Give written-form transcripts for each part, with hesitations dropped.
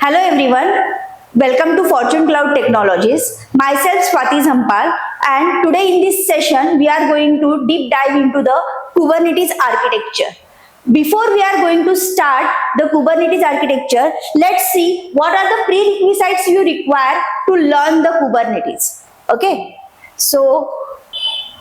Hello everyone, welcome to Fortune Cloud Technologies. Myself Swati Zampal, and today in this session we are going to deep dive into the Kubernetes architecture. Before we are going to start the Kubernetes architecture, let's see what are the prerequisites you require to learn the Kubernetes. Okay, so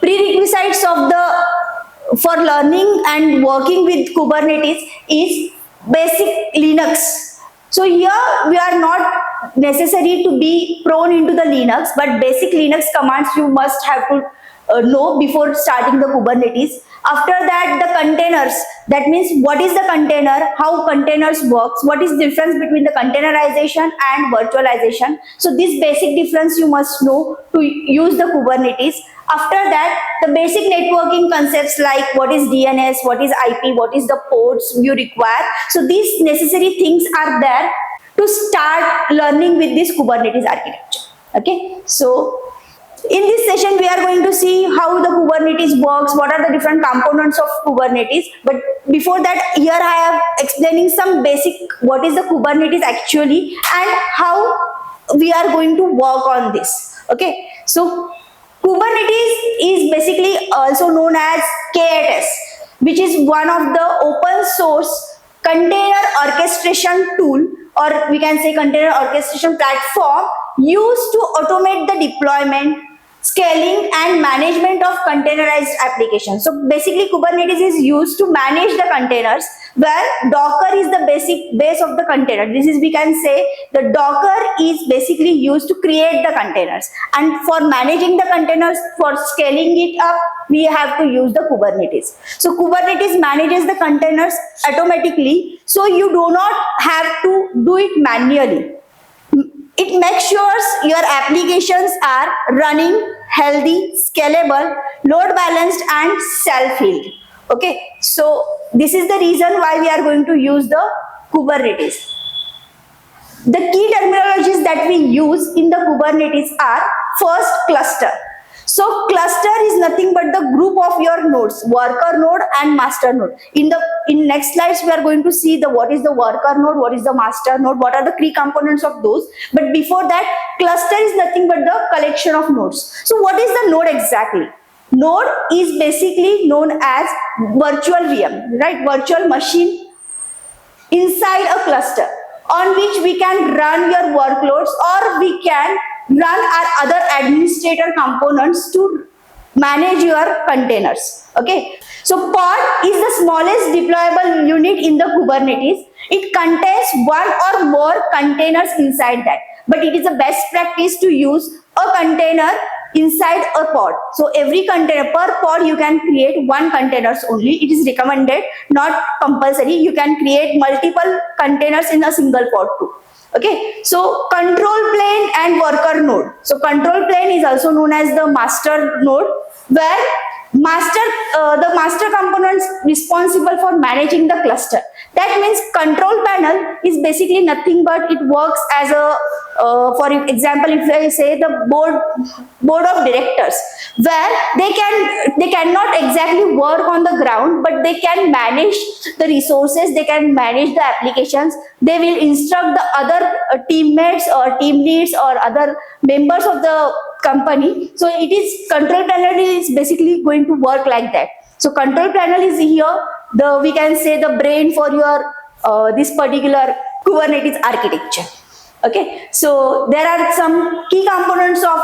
prerequisites of the for learning and working with Kubernetes is basic Linux. So here we are not necessary to be prone into the Linux, but basic Linux commands you must have to know before starting the Kubernetes. After that, the containers, that means what is the container, how containers works, what is the difference between the containerization and virtualization. So this basic difference you must know to use the Kubernetes. After that, the basic networking concepts like what is DNS, what is IP, what is the ports you require. So these necessary things are there to start learning with this Kubernetes architecture. Okay, so in this session, we are going to see how the Kubernetes works, what are the different components of Kubernetes. But before that, here I am explaining some basic, what is the Kubernetes actually and how we are going to work on this. Okay, so Kubernetes is basically also known as K8s, which is one of the open source container orchestration tool, or we can say container orchestration platform used to automate the deployment, scaling and management of containerized applications. So basically Kubernetes is used to manage the containers, where Docker is the basic base of the container. This is, we can say, the Docker is basically used to create the containers, and for managing the containers, for scaling it up, we have to use the Kubernetes. So Kubernetes manages the containers automatically, so you do not have to do it manually. It makes sure your applications are running healthy, scalable, load balanced and self-healed. Okay, so this is the reason why we are going to use the Kubernetes. The key terminologies that we use in the Kubernetes are: first, cluster. So cluster is nothing but the group of your nodes, worker node and master node. In next slides we are going to see the what is the worker node, what is the master node, what are the key components of those. But before that, cluster is nothing but the collection of nodes. So what is the node exactly? Node is basically known as virtual VM, right? Virtual machine inside a cluster on which we can run your workloads, or we can run our other administrator components to manage your containers. Okay, so pod is the smallest deployable unit in the Kubernetes. It contains one or more containers inside that, but it is a best practice to use a container inside a pod. So every container, per pod you can create one containers only. It is recommended, not compulsory. You can create multiple containers in a single pod too. Okay, so control plane and worker node. So control plane is also known as the master node, where the master components responsible for managing the cluster. That means control panel is basically nothing but it works as a for example, if I say the board of directors, where they cannot exactly work on the ground, but they can manage the resources, they can manage the applications, they will instruct the other teammates or team leads or other members of the company. So it is, control panel is basically going to work like that. So control panel is here, the, we can say, the brain for your this particular Kubernetes architecture. Okay, so there are some key components of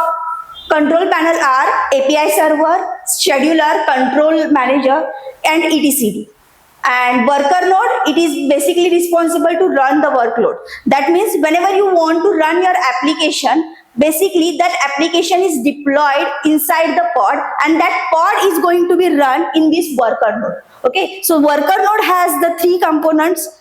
control panel are API server, scheduler, control manager and etcd. And worker node, it is basically responsible to run the workload. That means whenever you want to run your application, basically that application is deployed inside the pod, and that pod is going to be run in this worker node. Okay, so worker node has the three components: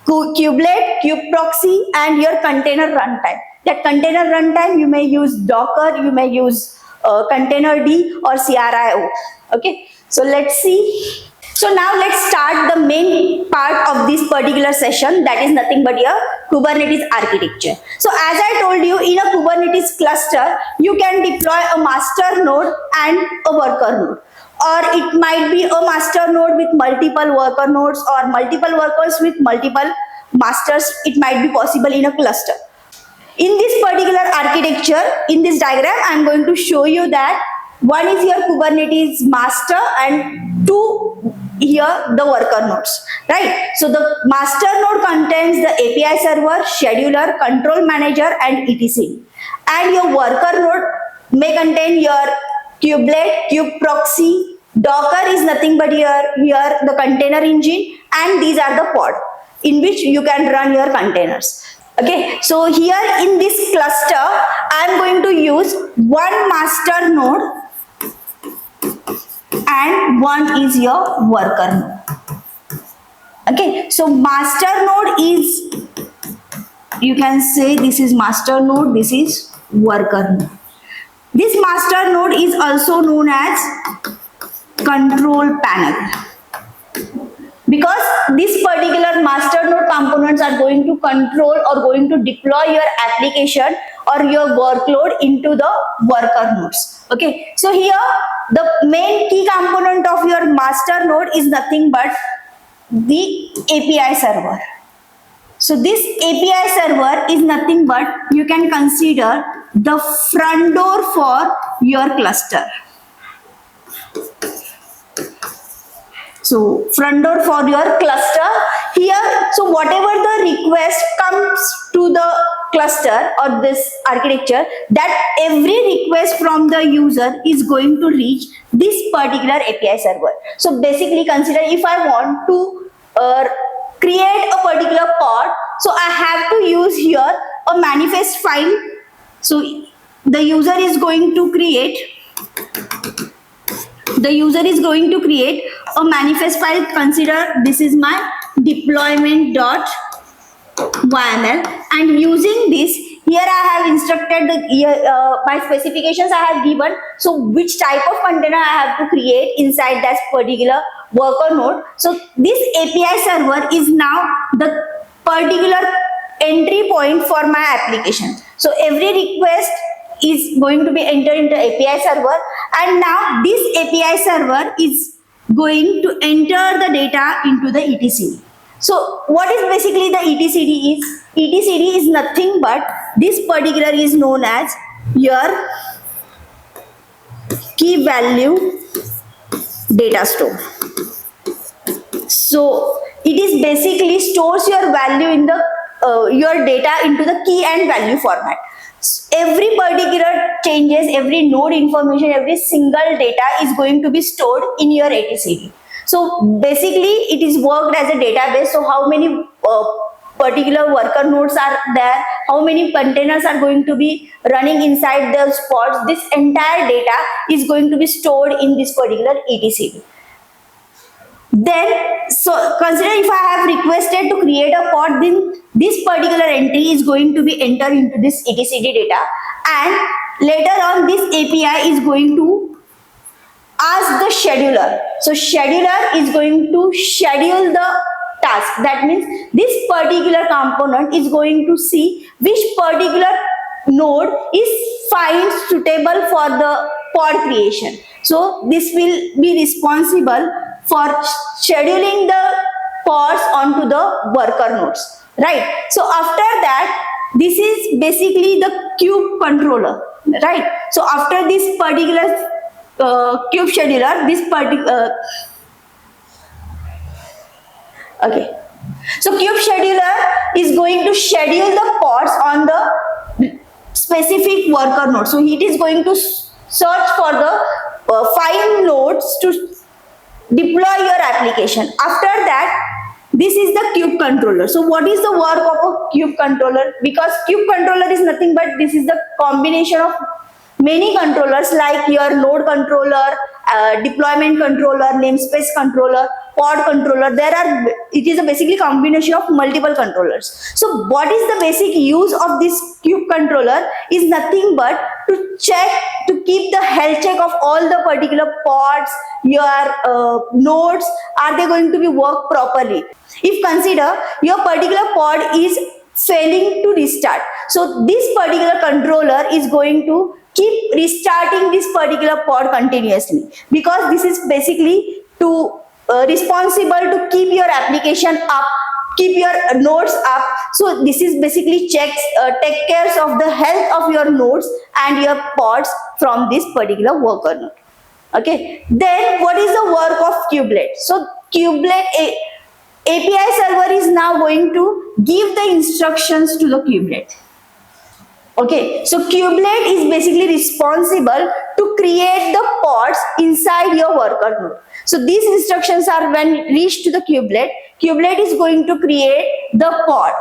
kubelet, kubeproxy and your container runtime. That container runtime, you may use Docker, you may use containerd or CRIO. Okay, so let's see. So now let's start the main part of this particular session, that is nothing but your Kubernetes architecture. So as I told you, in a Kubernetes cluster, you can deploy a master node and a worker node. Or it might be a master node with multiple worker nodes, or multiple workers with multiple masters it might be possible in a cluster. In this particular architecture, in this diagram, I am going to show you that one is your Kubernetes master and two here the worker nodes, right? So the master node contains the API server, scheduler, control manager and etc. And your worker node may contain your kubelet, kube proxy, Docker is nothing but here the container engine, and these are the pod in which you can run your containers. Okay, so here in this cluster, I am going to use one master node and one is your worker node. Okay, so master node is, you can say this is master node, this is worker node. This master node is also known as control panel, because this particular master node components are going to control or going to deploy your application or your workload into the worker nodes. Okay, so here the main key component of your master node is nothing but the API server. So this API server is nothing but, you can consider the front door for your cluster. So front door for your cluster here. So whatever the request comes to the cluster or this architecture, that every request from the user is going to reach this particular API server. So basically consider, if I want to create a particular pod, so I have to use here a manifest file. So the user is going to create a manifest file. Consider this is my deployment.yml, and using this here I have instructed my specifications I have given. So which type of container I have to create inside that particular worker node. So this API server is now the particular entry point for my application. So every request is going to be entered into API server, and now this API server is going to enter the data into the etcd. So what is basically the etcd is? Etcd is nothing but, this particular is known as your key value data store. So it is basically stores your value in the your data into the key and value format. Every particular changes, every node information, every single data is going to be stored in your etcd. So basically it is worked as a database. So how many particular worker nodes are there, how many containers are going to be running inside those pods, this entire data is going to be stored in this particular etcd. Then, so consider if I have requested to create a pod, then this particular entry is going to be entered into this etcd data, and later on this API is going to ask the scheduler. So scheduler is going to schedule the task. That means this particular component is going to see which particular node is find suitable for the pod creation. So this will be responsible for scheduling the pods onto the worker nodes, right? So after that, this is basically the kube controller, right? So after this particular kube scheduler, this particular okay, so kube scheduler is going to schedule the pods on the specific worker node. So it is going to search for the 5 nodes to deploy your application. After that, this is the kube controller. So what is the work of a kube controller? Because kube controller is nothing but, this is the combination of many controllers like your node controller, deployment controller, namespace controller, pod controller. It is a basically combination of multiple controllers. So what is the basic use of this kube controller is nothing but to check, to keep the health check of all the particular pods, your nodes, are they going to be work properly? If consider your particular pod is failing to restart, so this particular controller is going to keep restarting this particular pod continuously, because this is basically to responsible to keep your application up, keep your nodes up. So this is basically take care of the health of your nodes and your pods from this particular worker node. Okay, then what is the work of kubelet? So kubelet API server is now going to give the instructions to the kubelet. Okay, so kubelet is basically responsible to create the pods inside your worker node. So these instructions are when reached to the kubelet is going to create the pod.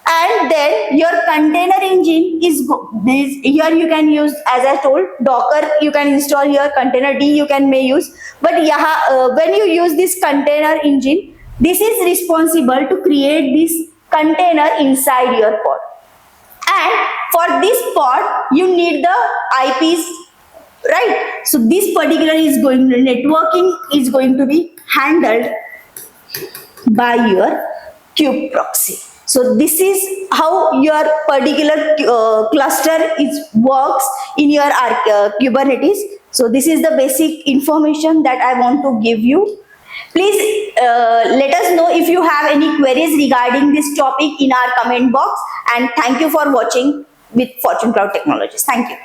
And then your container engine is here. You can use, as I told, Docker. You can install here, container D you may use. But when you use this container engine, this is responsible to create this container inside your pod. And for this pod, you need the IPs, right? So this particular networking is going to be handled by your kube proxy. So this is how your particular cluster works in your Kubernetes. So this is the basic information that I want to give you. Please let us know if you have any queries regarding this topic in our comment box. And thank you for watching with Fortune Cloud Technologies. Thank you.